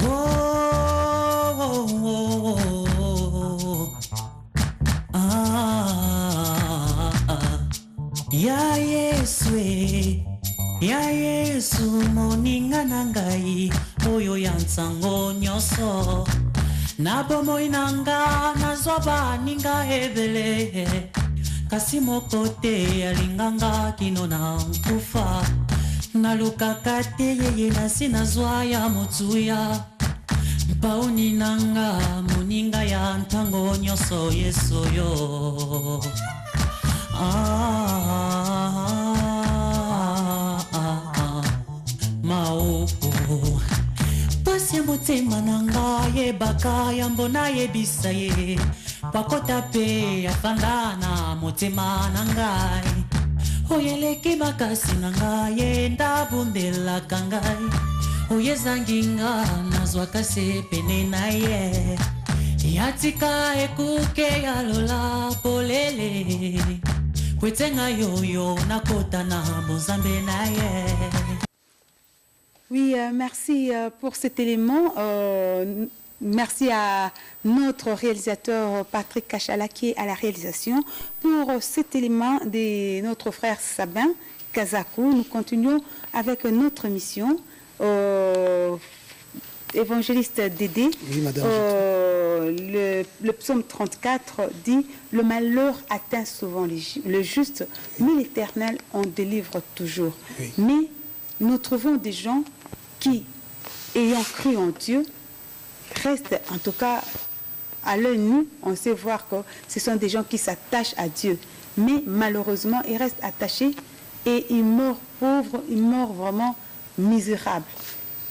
Oh, oh, oh, oh. Ya Yesu moninga nangai oyo ya nsango nyoso na bomoi nanga nazwa ninga ebele kasi moko te alinganga kino na nkufa nalukaka te yeye nasi nazwa ya motuya mpaoni nanga moninga ya ntango nyoso Yesu yo Maoko Pasi motema nanga yebaka yambona yebisa ye Pakota pe afanda na motema nangai Oyeleki makasi nangai ndabundela kangai Oyezanginga nazwa kase pene na ye Yatika ekuke ya lola polele Oui, merci pour cet élément. Merci à notre réalisateur Patrick Kachalaki à la réalisation. Pour cet élément de notre frère Sabin Kazakou, nous continuons avec notre mission. Évangéliste Dédé, oui, madame, le psaume 34 dit « Le malheur atteint souvent le juste, mais l'Éternel en délivre toujours. Oui. » Mais nous trouvons des gens qui, ayant cru en Dieu, restent, en tout cas, à l'œil nu, on sait voir que ce sont des gens qui s'attachent à Dieu. Mais malheureusement, ils restent attachés et ils meurent pauvres, ils meurent vraiment misérables.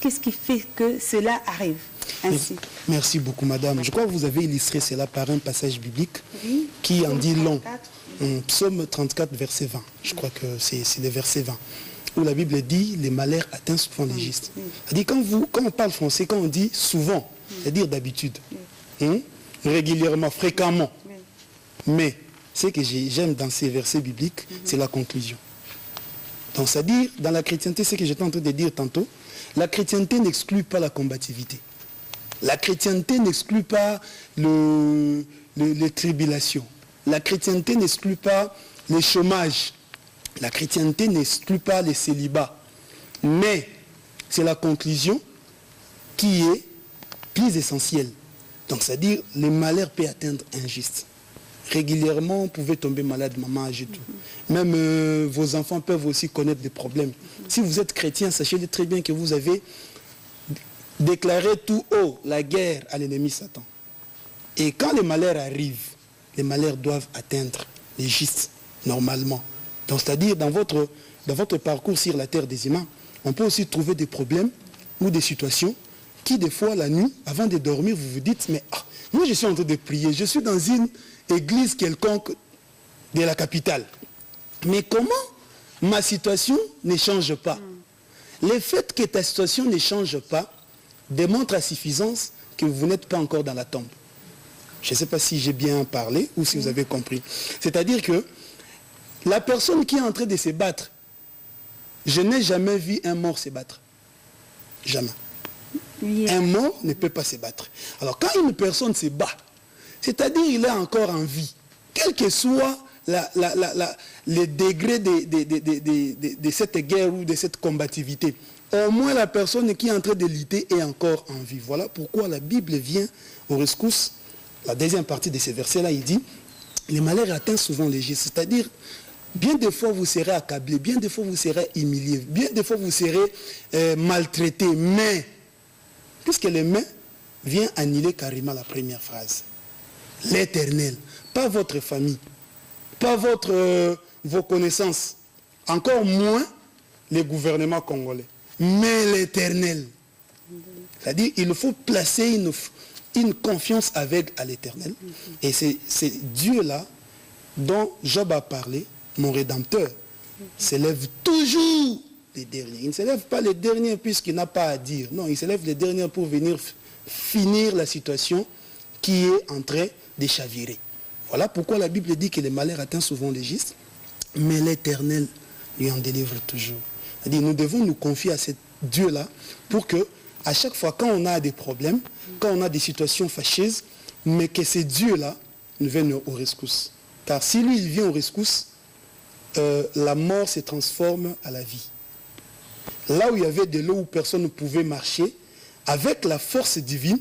Qu'est-ce qui fait que cela arrive ainsi? Merci beaucoup, madame. Je crois que vous avez illustré cela par un passage biblique oui. Qui en dit long. Psaume 34, verset 20. Je crois que c'est le verset 20. Où la Bible dit, les malheurs atteignent souvent les justes. C'est-à-dire, quand on parle français, quand on dit souvent, c'est-à-dire d'habitude, régulièrement, fréquemment. Mais ce que j'aime dans ces versets bibliques, c'est la conclusion. Donc, c'est-à-dire, dans la chrétienté, ce que j'étais en train de dire tantôt, la chrétienté n'exclut pas la combativité. La chrétienté n'exclut pas les tribulations. La chrétienté n'exclut pas le chômage. La chrétienté n'exclut pas les célibats. Mais c'est la conclusion qui est plus essentielle. Donc, c'est-à-dire, le malheur peut atteindre un juste. Régulièrement, vous pouvez tomber malade, maman, âgée, tout. Même vos enfants peuvent aussi connaître des problèmes. Si vous êtes chrétien, sachez très bien que vous avez déclaré tout haut la guerre à l'ennemi Satan. Et quand les malheurs arrivent, les malheurs doivent atteindre les justes, normalement. Donc, c'est-à-dire, dans votre parcours sur la terre des humains, on peut aussi trouver des problèmes ou des situations qui, des fois, la nuit, avant de dormir, vous vous dites, mais moi, je suis en train de prier, je suis dans une église quelconque de la capitale. Mais comment ma situation ne change pas? Le fait que ta situation ne change pas démontre à suffisance que vous n'êtes pas encore dans la tombe. Je ne sais pas si j'ai bien parlé ou si vous avez compris. C'est-à-dire que la personne qui est en train de se battre, je n'ai jamais vu un mort se battre. Jamais. Un mort ne peut pas se battre. Alors quand une personne se bat, c'est-à-dire qu'il est encore en vie, quel que soit le degré de cette guerre ou de cette combativité, au moins la personne qui est en train de lutter est encore en vie. Voilà pourquoi la Bible vient au rescousse. La deuxième partie de ce verset-là, il dit, les malheurs atteignent souvent les justes. C'est-à-dire, bien des fois vous serez accablé, bien des fois vous serez humilié, bien des fois vous serez maltraité, mais, puisque les mains vient annuler carrément la première phrase. L'Éternel, pas votre famille, pas vos connaissances, encore moins les gouvernements congolais, mais l'Éternel. C'est-à-dire il faut placer une confiance aveugle à l'Éternel. Et c'est Dieu-là dont Job a parlé, mon Rédempteur, s'élève toujours les derniers. Il ne s'élève pas les derniers puisqu'il n'a pas à dire. Non, il s'élève les derniers pour venir finir la situation qui est en train de chavirer. Voilà pourquoi la Bible dit que les malheurs atteignent souvent les justes, mais l'Éternel lui en délivre toujours. C'est-à-dire nous devons nous confier à ce Dieu-là pour que à chaque fois, quand on a des problèmes, quand on a des situations fâcheuses, mais que ces dieux-là nous viennent au rescousse. Car si lui, il vient au rescousse, la mort se transforme à la vie. Là où il y avait de l'eau où personne ne pouvait marcher, avec la force divine,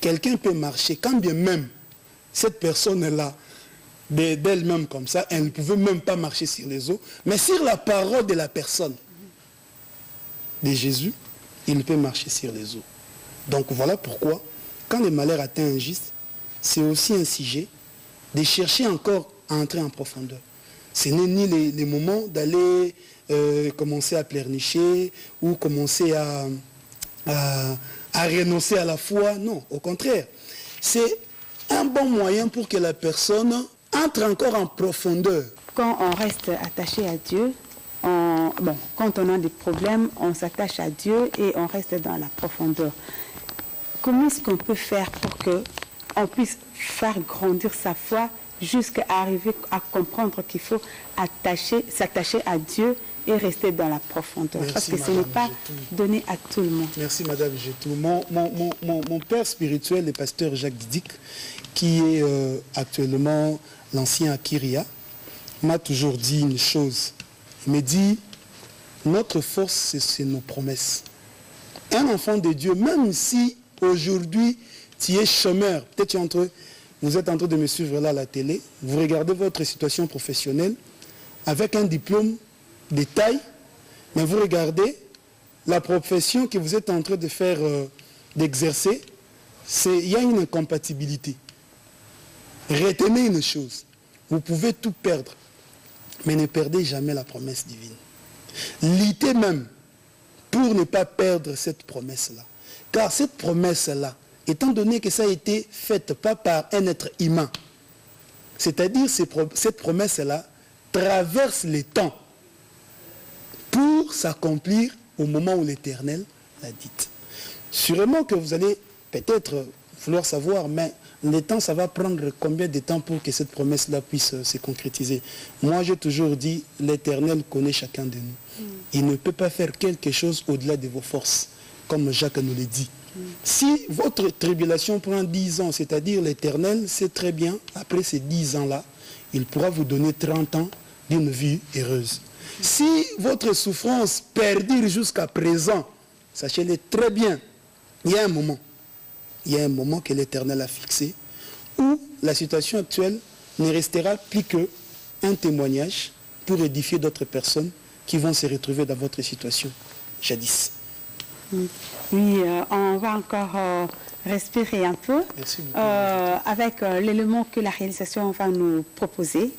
quelqu'un peut marcher, quand bien même cette personne-là, d'elle-même comme ça, elle ne pouvait même pas marcher sur les eaux, mais sur la parole de la personne de Jésus, il peut marcher sur les eaux. Donc voilà pourquoi, quand le malheur atteint un juste, c'est aussi un sujet de chercher encore à entrer en profondeur. Ce n'est ni les moments d'aller commencer à pleurnicher ou commencer à renoncer à la foi. Non, au contraire. C'est un bon moyen pour que la personne entre encore en profondeur. Quand on reste attaché à Dieu, quand on a des problèmes, on s'attache à Dieu et on reste dans la profondeur. Comment est-ce qu'on peut faire pour qu'on puisse faire grandir sa foi jusqu'à arriver à comprendre qu'il faut s'attacher à Dieu et rester dans la profondeur? Merci, parce que ce n'est pas donné à tout le monde. Merci Madame Gétou. Mon père spirituel, le pasteur Jacques Didic, qui est actuellement l'ancien Akiria, m'a toujours dit une chose. Il me dit, notre force, c'est nos promesses. Un enfant de Dieu, même si aujourd'hui tu es chômeur, peut-être vous êtes en train de me suivre là à la télé, vous regardez votre situation professionnelle avec un diplôme de taille, mais vous regardez la profession que vous êtes en train de faire, d'exercer, il y a une incompatibilité. Retenez une chose, vous pouvez tout perdre, mais ne perdez jamais la promesse divine. Luttez même pour ne pas perdre cette promesse-là. Car cette promesse-là, étant donné que ça a été fait pas par un être humain, c'est-à-dire cette promesse-là traverse les temps pour s'accomplir au moment où l'Éternel l'a dite. Sûrement que vous allez peut-être vouloir savoir, mais le temps, ça va prendre combien de temps pour que cette promesse-là puisse se concrétiser? Moi, j'ai toujours dit, l'Éternel connaît chacun de nous. Il ne peut pas faire quelque chose au-delà de vos forces, comme Jacques nous l'a dit. Si votre tribulation prend 10 ans, c'est-à-dire l'Éternel sait très bien, après ces 10 ans-là, il pourra vous donner 30 ans d'une vie heureuse. Si votre souffrance perdure jusqu'à présent, sachez-le très bien, il y a un moment que l'Éternel a fixé, où la situation actuelle ne restera plus qu'un témoignage pour édifier d'autres personnes qui vont se retrouver dans votre situation jadis. Oui, on va encore respirer un peu avec l'élément que la réalisation va nous proposer.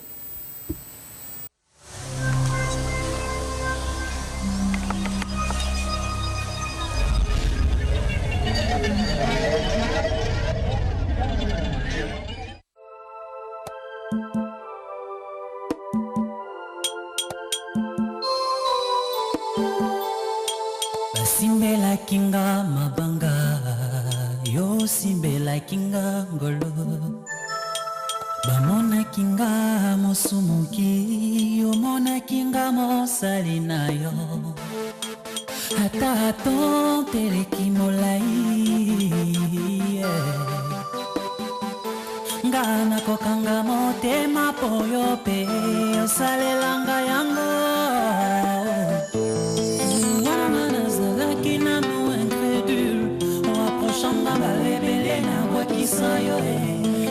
Simbela kinga mabanga, yo simbela kinga ngolo. Bamona kinga mosumuki, yo mona kinga mosalina yo. Ata ton teleki molai, ngana kokanga motema poyo pe, osalelanga yango.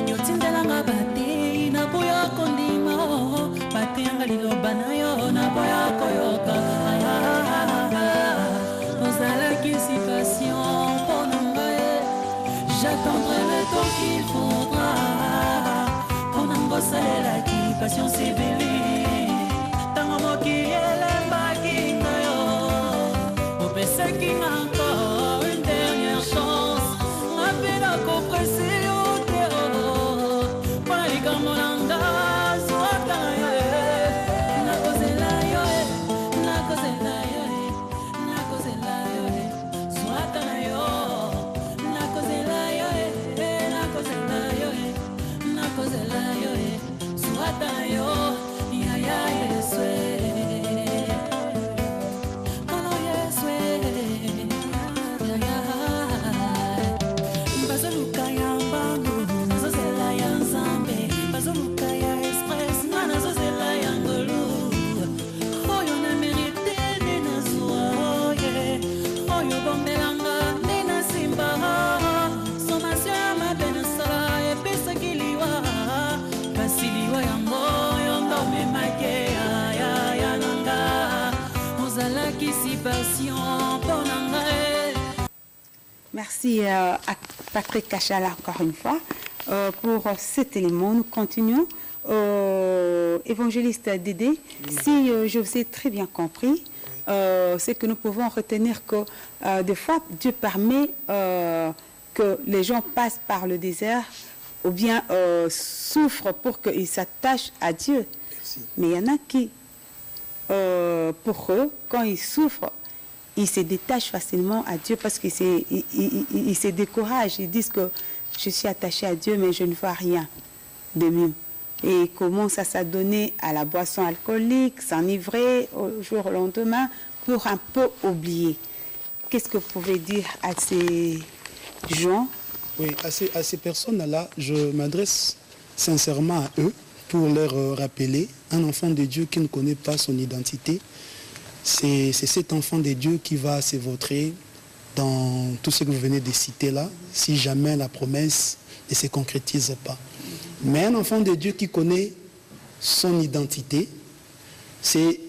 Yo tindelanga bate na boya kondima bate yanga liloba na yo na boya koyoka ozalaki si patient pour nanga j'attendrai le temps qu'il faudra pour nanga salelaki patience ebele tango moki elembaki ngayo opesaki encore une dernière chance rapide compressé Merci à Patrick Kachala encore une fois pour cet élément. Nous continuons. Évangéliste Dédé, si je vous ai très bien compris, c'est que nous pouvons retenir que des fois Dieu permet que les gens passent par le désert ou bien souffrent pour qu'ils s'attachent à Dieu. Merci. Mais il y en a qui, pour eux, quand ils souffrent, ils se détachent facilement à Dieu parce qu'ils se découragent. Ils disent que je suis attaché à Dieu, mais je ne vois rien de mieux. Et ils commencent à s'adonner à la boisson alcoolique, s'enivrer au jour au lendemain pour un peu oublier. Qu'est-ce que vous pouvez dire à ces gens? Oui, à ces personnes-là, je m'adresse sincèrement à eux pour leur rappeler, un enfant de Dieu qui ne connaît pas son identité, c'est cet enfant de Dieu qui va s'évautrer dans tout ce que vous venez de citer là, si jamais la promesse ne se concrétise pas. Mais un enfant de Dieu qui connaît son identité, c'est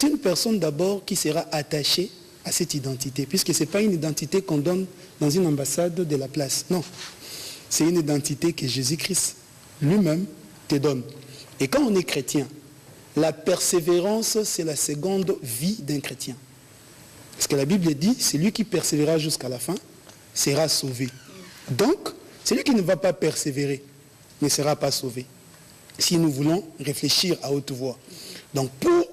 une personne d'abord qui sera attachée à cette identité, puisque ce n'est pas une identité qu'on donne dans une ambassade de la place. Non, c'est une identité que Jésus-Christ lui-même te donne. Et quand on est chrétien, la persévérance, c'est la seconde vie d'un chrétien. Parce que la Bible dit, celui qui persévérera jusqu'à la fin sera sauvé. Donc, celui qui ne va pas persévérer ne sera pas sauvé. Si nous voulons réfléchir à haute voix. Donc, pour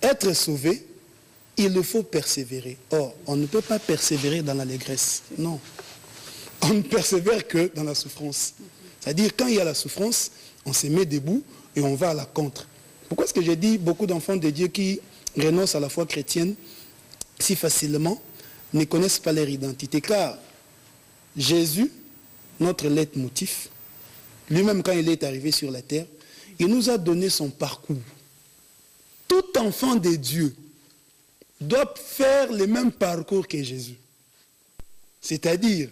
être sauvé, il faut persévérer. Or, on ne peut pas persévérer dans l'allégresse. Non. On ne persévère que dans la souffrance. C'est-à-dire, quand il y a la souffrance, on se met debout et on va à la contre. Pourquoi est-ce que j'ai dit beaucoup d'enfants de Dieu qui renoncent à la foi chrétienne si facilement ne connaissent pas leur identité? Car Jésus, notre leitmotiv, lui-même quand il est arrivé sur la terre, il nous a donné son parcours. Tout enfant de Dieu doit faire le même parcours que Jésus. C'est-à-dire,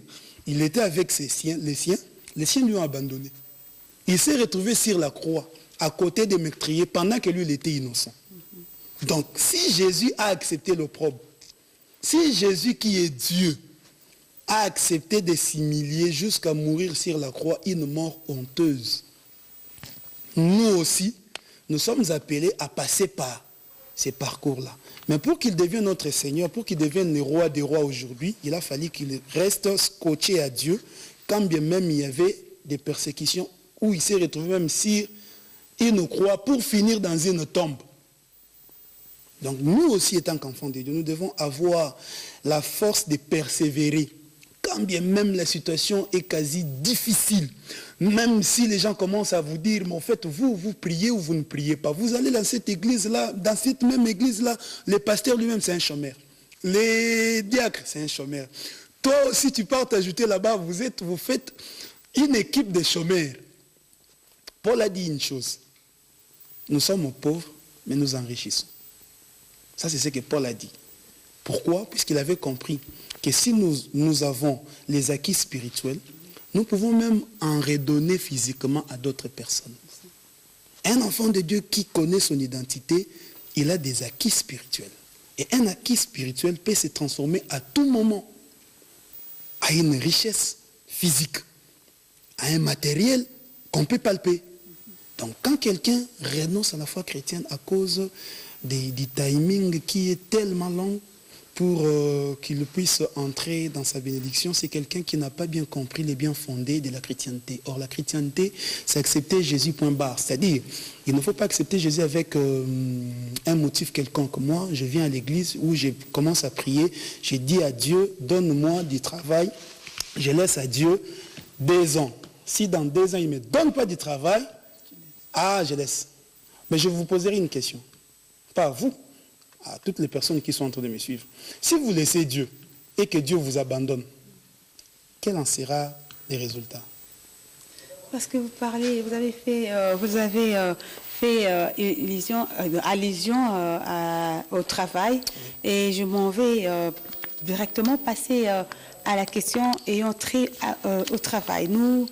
il était avec les siens lui ont abandonné. Il s'est retrouvé sur la croix, à côté des meurtriers, pendant que lui, il était innocent. Donc, si Jésus a accepté l'opprobre, si Jésus qui est Dieu a accepté de s'humilier jusqu'à mourir sur la croix, une mort honteuse, nous aussi, nous sommes appelés à passer par ces parcours-là. Mais pour qu'il devienne notre Seigneur, pour qu'il devienne le roi des rois aujourd'hui, il a fallu qu'il reste scotché à Dieu, quand bien même il y avait des persécutions, où il s'est retrouvé même sur une croix pour finir dans une tombe. Donc nous aussi, étant qu'enfants de Dieu, nous devons avoir la force de persévérer. Quand bien même la situation est quasi difficile, même si les gens commencent à vous dire, mais en fait, vous priez ou vous ne priez pas. Vous allez dans cette église-là, dans cette même église-là, le pasteur lui-même, c'est un chômeur. Les diacres, c'est un chômeur. Toi, si tu pars t'ajouter là-bas, vous faites une équipe de chômeurs. Paul a dit une chose. Nous sommes pauvres, mais nous enrichissons. Ça, c'est ce que Paul a dit. Pourquoi? Puisqu'il avait compris que si nous avons les acquis spirituels, nous pouvons même en redonner physiquement à d'autres personnes. Un enfant de Dieu qui connaît son identité, il a des acquis spirituels. Et un acquis spirituel peut se transformer à tout moment à une richesse physique, à un matériel qu'on peut palper. Donc quand quelqu'un renonce à la foi chrétienne à cause du timing qui est tellement long pour qu'il puisse entrer dans sa bénédiction, c'est quelqu'un qui n'a pas bien compris les biens fondés de la chrétienté. Or, la chrétienté, c'est accepter Jésus point barre. C'est-à-dire, il ne faut pas accepter Jésus avec un motif quelconque. Moi, je viens à l'église où je commence à prier, je dis à Dieu, donne-moi du travail, je laisse à Dieu 2 ans. Si dans 2 ans, il ne me donne pas du travail, je laisse. Mais je vous poserai une question. Pas à vous, à toutes les personnes qui sont en train de me suivre. Si vous laissez Dieu et que Dieu vous abandonne, quel en sera les résultats? Parce que vous avez fait allusion au travail, et je m'en vais directement passer à la question ayant trait au travail. Nous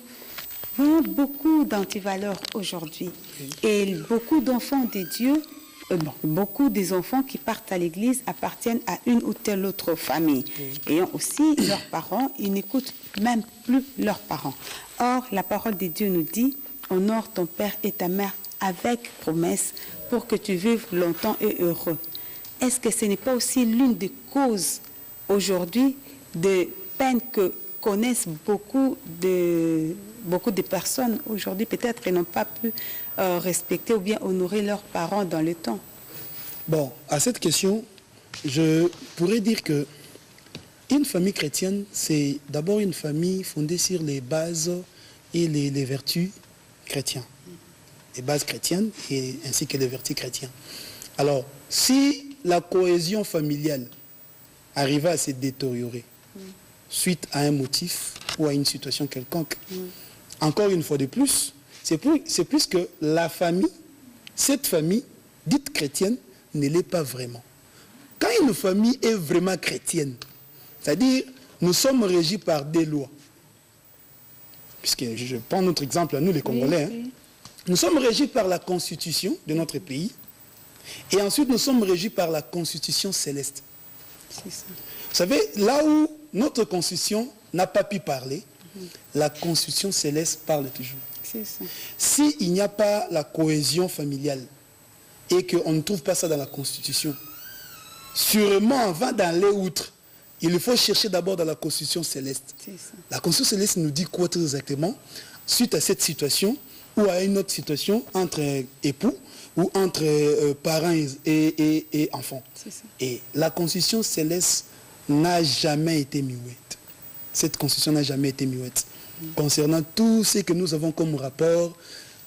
voyons beaucoup d'antivaleurs aujourd'hui, et beaucoup d'enfants de Dieu beaucoup des enfants qui partent à l'église appartiennent à une ou telle autre famille. Ayant aussi leurs parents, ils n'écoutent même plus leurs parents. Or, la parole de Dieu nous dit, honore ton père et ta mère avec promesse pour que tu vives longtemps et heureux. Est-ce que ce n'est pas aussi l'une des causes aujourd'hui de peines que connaissent beaucoup de personnes aujourd'hui, peut-être qu'elles n'ont pas pu respecter ou bien honorer leurs parents dans le temps? Bon, à cette question, je pourrais dire que une famille chrétienne, c'est d'abord une famille fondée sur les bases et les vertus chrétiennes. Les bases chrétiennes et ainsi que les vertus chrétiennes. Alors, si la cohésion familiale arrivait à se détériorer suite à un motif ou à une situation quelconque, encore une fois de plus, c'est plus que la famille, cette famille dite chrétienne, ne l'est pas vraiment. Quand une famille est vraiment chrétienne, c'est-à-dire nous sommes régis par des lois, puisque je prends notre exemple à nous les Congolais, nous sommes régis par la constitution de notre pays, et ensuite nous sommes régis par la constitution céleste. C'est ça. Vous savez, là où notre constitution n'a pas pu parler, la constitution céleste parle toujours. C'est ça. S'il n'y a pas la cohésion familiale et qu'on ne trouve pas ça dans la constitution, sûrement avant d'aller outre, il faut chercher d'abord dans la constitution céleste. C'est ça. La constitution céleste nous dit quoi très exactement suite à cette situation ou à une autre situation entre époux ou entre parents et enfants. C'est ça. Et la constitution céleste n'a jamais été muette. Cette constitution n'a jamais été muette. Concernant tout ce que nous avons comme rapport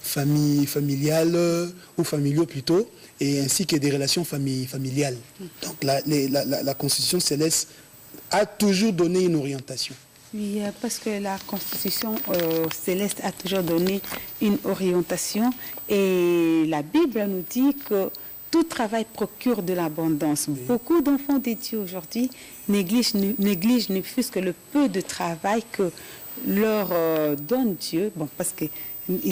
familial ou familiaux plutôt, et ainsi que des relations familiales. Donc la constitution céleste a toujours donné une orientation. Oui, parce que la constitution céleste a toujours donné une orientation et la Bible nous dit que tout travail procure de l'abondance. Oui. Beaucoup d'enfants de Dieu aujourd'hui négligent ne fût-ce que le peu de travail que leur donne Dieu. Bon, parce qu'il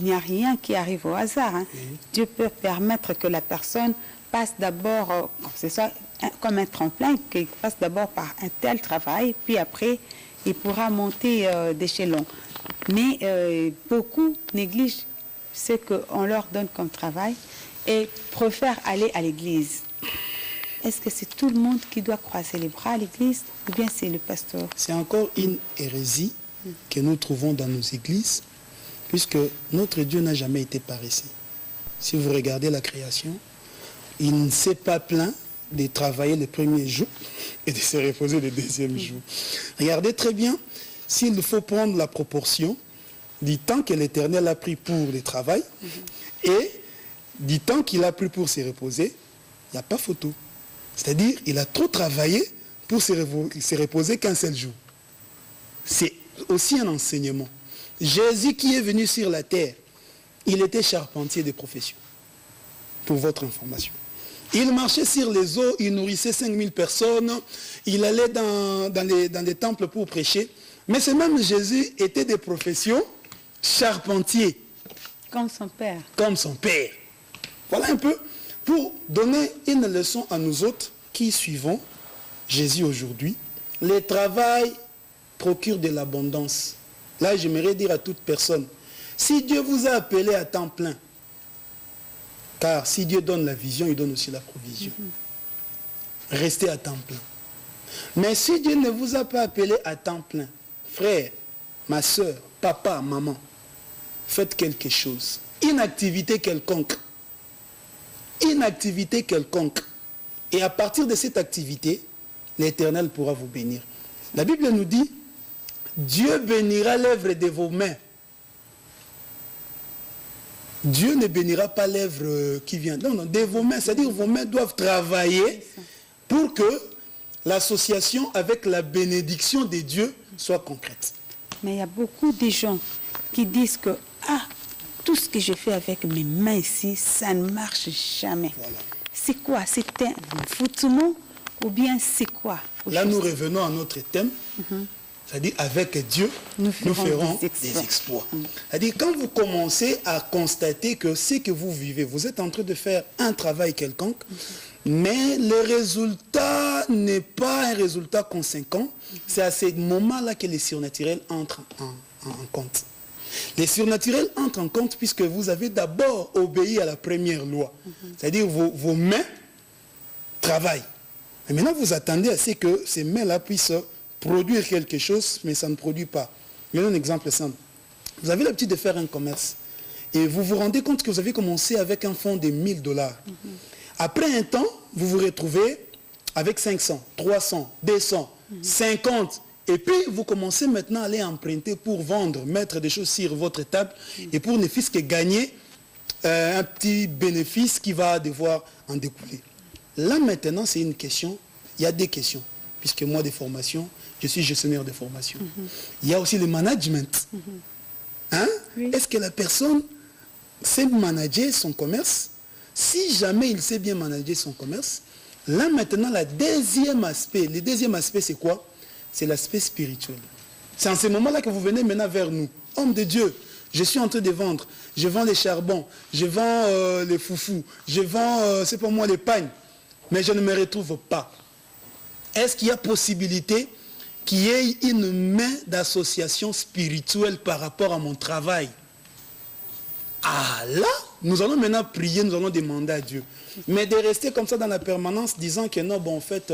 n'y a rien qui arrive au hasard. Hein. Oui. Dieu peut permettre que la personne passe d'abord, c'est ça, comme un tremplin, qu'il passe d'abord par un tel travail, puis après, il pourra monter d'échelon. Mais beaucoup négligent ce qu'on leur donne comme travail et préfèrent aller à l'église. Est-ce que c'est tout le monde qui doit croiser les bras à l'église ou bien c'est le pasteur? C'est encore une hérésie que nous trouvons dans nos églises, puisque notre Dieu n'a jamais été paresseux. Si vous regardez la création, il ne s'est pas plaint de travailler le premier jour et de se reposer le deuxième jour. Regardez très bien, s'il faut prendre la proportion du temps que l'Éternel a pris pour le travail et du temps qu'il a pris pour se reposer, il n'y a pas photo. C'est-à-dire, il a trop travaillé pour se reposer qu'un seul jour. C'est aussi un enseignement. Jésus qui est venu sur la terre, il était charpentier de profession. Pour votre information. Il marchait sur les eaux, il nourrissait 5000 personnes, il allait dans les temples pour prêcher. Mais ce même Jésus était de profession charpentier. Comme son père. Comme son père. Voilà un peu pour donner une leçon à nous autres qui suivons Jésus aujourd'hui. Le travail procure de l'abondance. Là, j'aimerais dire à toute personne, si Dieu vous a appelé à temps plein, car si Dieu donne la vision, il donne aussi la provision. Restez à temps plein. Mais si Dieu ne vous a pas appelé à temps plein, frère, ma soeur, papa, maman, faites quelque chose. Une activité quelconque. Une activité quelconque. Et à partir de cette activité, l'Éternel pourra vous bénir. La Bible nous dit, Dieu bénira l'œuvre de vos mains. Dieu ne bénira pas l'œuvre qui vient. Non, non, de vos mains. C'est-à-dire vos mains doivent travailler pour que l'association avec la bénédiction de Dieu soit concrète. Mais il y a beaucoup de gens qui disent que tout ce que je fais avec mes mains ici, ça ne marche jamais. Voilà. C'est quoi? C'est un foutement ou bien c'est quoi? Là, nous revenons à notre thème. C'est-à-dire, avec Dieu, nous ferons des exploits. C'est-à-dire, quand vous commencez à constater que ce que vous vivez, vous êtes en train de faire un travail quelconque, mais le résultat n'est pas un résultat conséquent, c'est à ce moment-là que les surnaturels entrent en compte. Les surnaturels entrent en compte puisque vous avez d'abord obéi à la première loi. C'est-à-dire, vos mains travaillent. Et maintenant, vous attendez à ce que ces mains-là puissent produire quelque chose, mais ça ne produit pas. Je donne un exemple simple. Vous avez l'habitude de faire un commerce et vous vous rendez compte que vous avez commencé avec un fonds de $1000. Après un temps, vous vous retrouvez avec 500, 300, 200, 50. Et puis, vous commencez maintenant à aller emprunter pour vendre, mettre des choses sur votre table et pour ne fût-ce que gagner un petit bénéfice qui va devoir en découler. Là, maintenant, c'est une question. Il y a des questions. Puisque moi, de formation, je suis gestionnaire de formation. Il y a aussi le management. Hein? Oui. Est-ce que la personne sait manager son commerce? Si jamais il sait bien manager son commerce, là maintenant, le deuxième aspect, c'est quoi? C'est l'aspect spirituel. C'est en ce moment-là que vous venez maintenant vers nous. Homme de Dieu, je suis en train de vendre. Je vends les charbons, je vends les foufous, je vends, c'est pas moi, les pagnes. Mais je ne me retrouve pas. Est-ce qu'il y a possibilité qu'il y ait une main d'association spirituelle par rapport à mon travail? Ah là, nous allons maintenant prier, nous allons demander à Dieu. Mais de rester comme ça dans la permanence, disant que non, bon, en fait,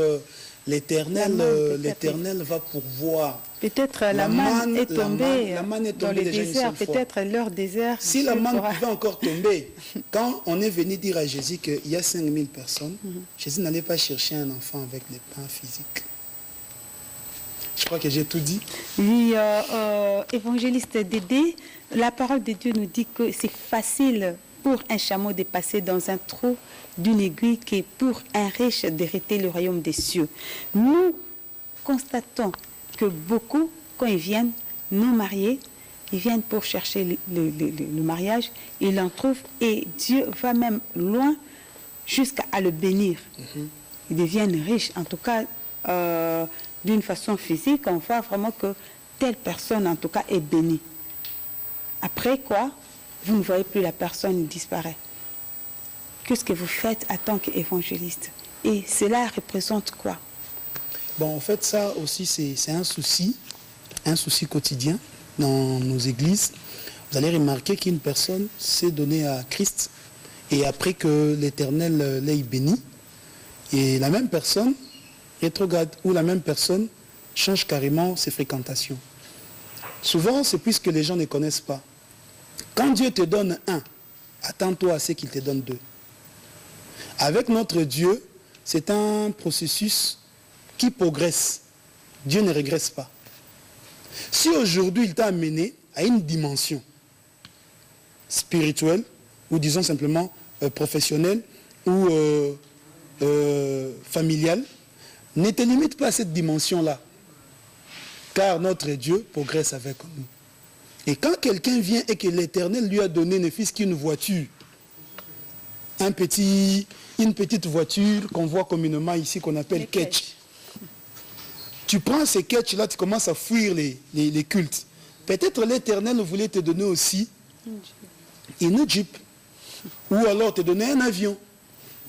l'Éternel va pourvoir. Peut-être la manne est tombée dans le désert, peut-être leur désert. Si la manne pouvait encore tomber, quand on est venu dire à Jésus qu'il y a 5000 personnes, Jésus n'allait pas chercher un enfant avec les pains physiques. Je crois que j'ai tout dit. Oui, évangéliste Dédé, la parole de Dieu nous dit que c'est facile pour un chameau de passer dans un trou d'une aiguille que pour un riche d'hériter le royaume des cieux. Nous constatons que beaucoup, quand ils viennent non mariés, ils viennent pour chercher le mariage, ils en trouvent et Dieu va même loin jusqu'à le bénir. Ils deviennent riches, en tout cas d'une façon physique, on voit vraiment que telle personne en tout cas est bénie. Après quoi, vous ne voyez plus la personne disparaît. Qu'est-ce que vous faites en tant qu'évangéliste? Et cela représente quoi? Bon, en fait, ça aussi, c'est un souci quotidien dans nos églises. Vous allez remarquer qu'une personne s'est donnée à Christ et après que l'Éternel l'ait béni, et la même personne rétrograde ou la même personne change carrément ses fréquentations. Souvent, c'est puisque les gens ne connaissent pas. Quand Dieu te donne un, attends-toi à ce qu'il te donne deux. Avec notre Dieu, c'est un processus qui progresse. Dieu ne régresse pas. Si aujourd'hui il t'a amené à une dimension spirituelle, ou disons simplement professionnelle, ou familiale, ne te limite pas à cette dimension-là. Car notre Dieu progresse avec nous. Et quand quelqu'un vient et que l'Éternel lui a donné ne fût-ce qu'une voiture, une petite voiture qu'on voit communément ici, qu'on appelle ketch. Tu prends ces ketch-là, tu commences à fuir les cultes. Peut-être l'Éternel voulait te donner aussi une Jeep. Ou alors te donner un avion.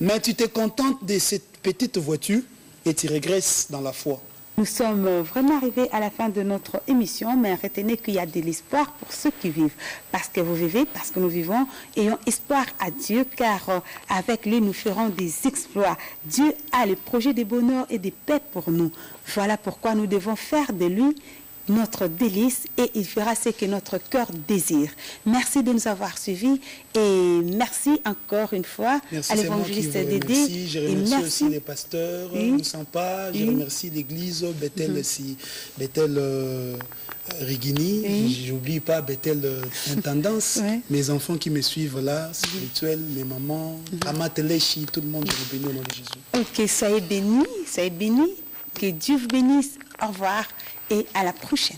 Mais tu te contentes de cette petite voiture et tu régresses dans la foi. Nous sommes vraiment arrivés à la fin de notre émission, mais retenez qu'il y a de l'espoir pour ceux qui vivent. Parce que vous vivez, parce que nous vivons, ayons espoir à Dieu, car avec lui, nous ferons des exploits. Dieu a le projet de bonheur et de paix pour nous. Voilà pourquoi nous devons faire de lui notre délice et il fera ce que notre cœur désire. Merci de nous avoir suivis et merci encore une fois à l'évangéliste Dédé. Je remercie aussi les pasteurs, Moussampa, je remercie l'église Bethel Rigini, j'oublie pas Bethel Intendance, mes enfants qui me suivent là, spirituels, mes mamans, Amatelechi, tout le monde, je vous bénis au nom de Jésus. Ok, soyez bénis, que Dieu vous bénisse, au revoir. Et à la prochaine.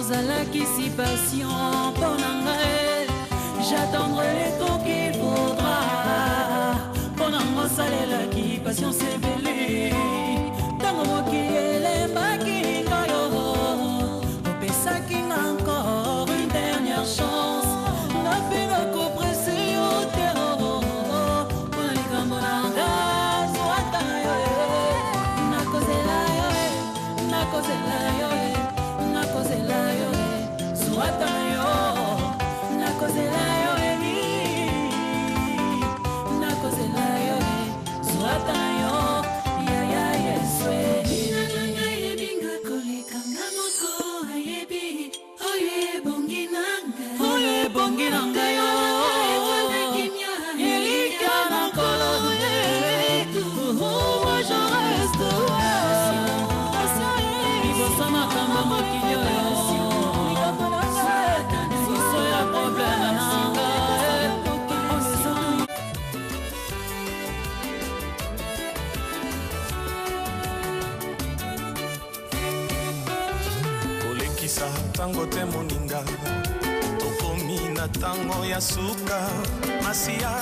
ozalaki si patient pour ngai. J'attendrai le temps qu'il faudra pour nango salelaki patience ebele tango mokili elembaki ngayo opesaki nga encore une dernière chance napinga koprese yo te mpona likambo nanga zwata yo nakozela yo nakozela yo nakozela yo zwata yo nakozela yo nakozela yo zwata yo ya ya yeswe nanga yebinga koleka ngamoko ayebi oye bongi nanga yo elika na kolo moi je reste liboso makambo mokili oyo liso ya probleme nanga kolekisa ntango te moninga tokomi na ntango ya suka masiya